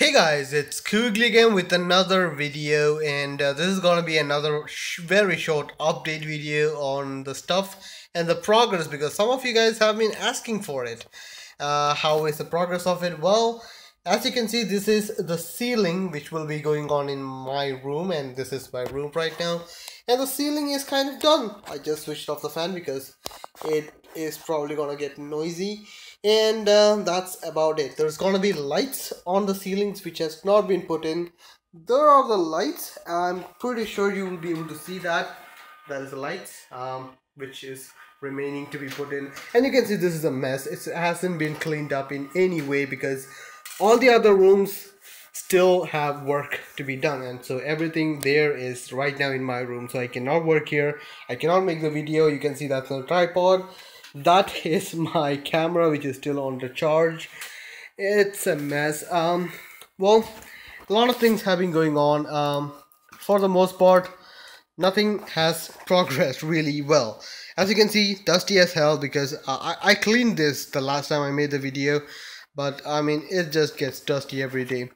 Hey guys, it's Kugli again with another video, and this is gonna be another very short update video on the stuff and the progress, because some of you guys have been asking for it. How is the progress of it? Well, as you can see, this is the ceiling which will be going on in my room, and this is my room right now, and the ceiling is kind of done. I just switched off the fan because it is probably gonna get noisy, and that's about it. There's gonna be lights on the ceilings which has not been put in. There are the lights. I'm pretty sure you will be able to see that. That is the lights, which is remaining to be put in, and you can see this is a mess. It hasn't been cleaned up in any way because all the other rooms still have work to be done, and so everything there is right now in my room, so I cannot work here. I cannot make the video. You can see that's on a tripod. That is my camera, which is still on the charge. It's a mess. Well, a lot of things have been going on. For the most part, nothing has progressed really well. As you can see, dusty as hell because I cleaned this the last time I made the video, but I mean, it just gets dusty every day.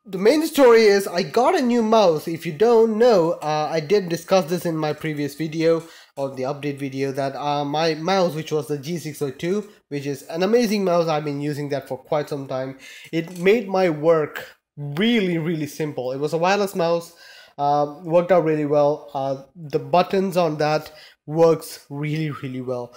The main story is I got a new mouse. If you don't know, I did discuss this in my previous video, or the update video, that my mouse, which was the G602, which is an amazing mouse, I've been using that for quite some time. It made my work really simple. It was a wireless mouse, worked out really well. The buttons on that works really well.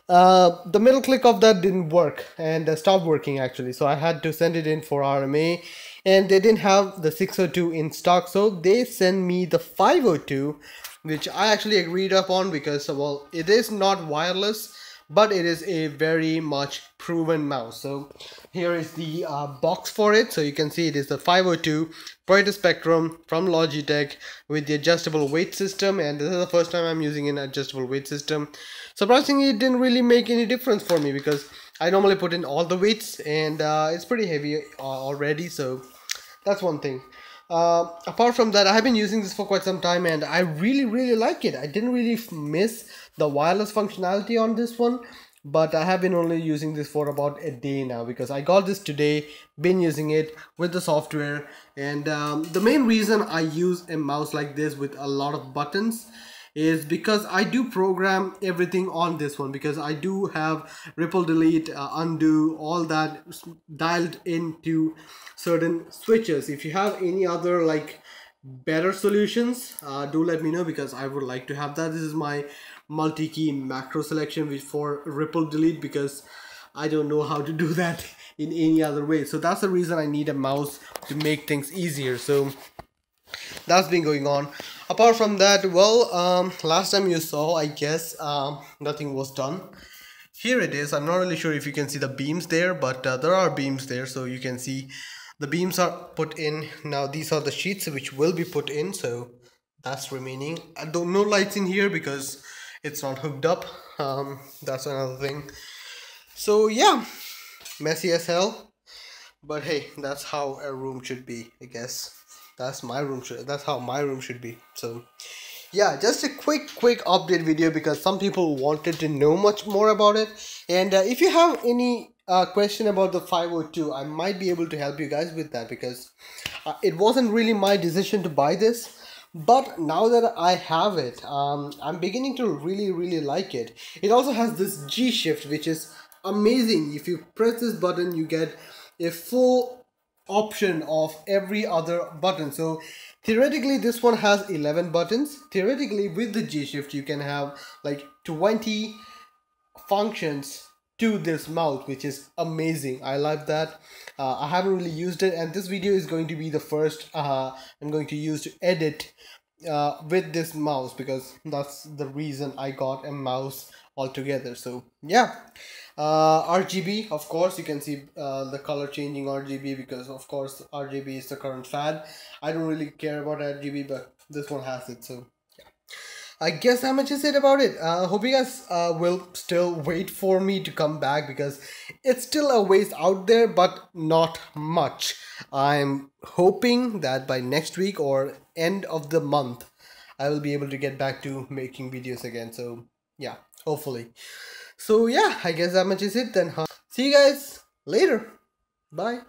The middle click of that didn't work and stopped working actually, so I had to send it in for RMA, and they didn't have the 602 in stock, so they sent me the 502, which I actually agreed upon because, well, it is not wireless, but it is a very much proven mouse. So here is the box for it. So you can see it is the 502 Project Spectrum from Logitech with the adjustable weight system, and this is the first time I'm using an adjustable weight system. Surprisingly, it didn't really make any difference for me because I normally put in all the weights, and it's pretty heavy already, so that's one thing. Apart from that, I have been using this for quite some time, and I really like it. I didn't really miss the wireless functionality on this one, but I have been only using this for about a day now because I got this today, been using it with the software, and the main reason I use a mouse like this with a lot of buttons is because I do program everything on this one, because I do have ripple, delete, undo, all that dialed into certain switches. If you have any other like better solutions, do let me know because I would like to have that. This is my multi-key macro selection which for ripple delete, because I don't know how to do that in any other way. So that's the reason I need a mouse to make things easier. So that's been going on. Apart from that, well, last time you saw, I guess, nothing was done. Here it is. I'm not really sure if you can see the beams there, but there are beams there, so you can see the beams are put in. Now these are the sheets which will be put in, so that's remaining. I don't know lights in here because it's not hooked up. That's another thing. So yeah, messy as hell, but hey, that's how a room should be, I guess. That's how my room should be. So yeah, just a quick update video because some people wanted to know much more about it. And if you have any question about the 502, I might be able to help you guys with that, because it wasn't really my decision to buy this, but now that I have it, I'm beginning to really like it. It also has this G shift, which is amazing. If you press this button, you get a full option of every other button. So theoretically this one has 11 buttons. Theoretically with the G shift you can have like 20 functions to this mouse, which is amazing. I love that. I haven't really used it, and this video is going to be the first I'm going to use to edit with this mouse, because that's the reason I got a mouse altogether. So yeah, RGB, of course, you can see the color changing RGB, because of course RGB is the current fad. I don't really care about RGB, but this one has it. So I guess how much is it about it. Hope you guys will still wait for me to come back, because it's still a ways out there, but not much. I'm hoping that by next week or end of the month I will be able to get back to making videos again. So yeah, hopefully. So yeah, I guess that much is it then. See you guys later. Bye.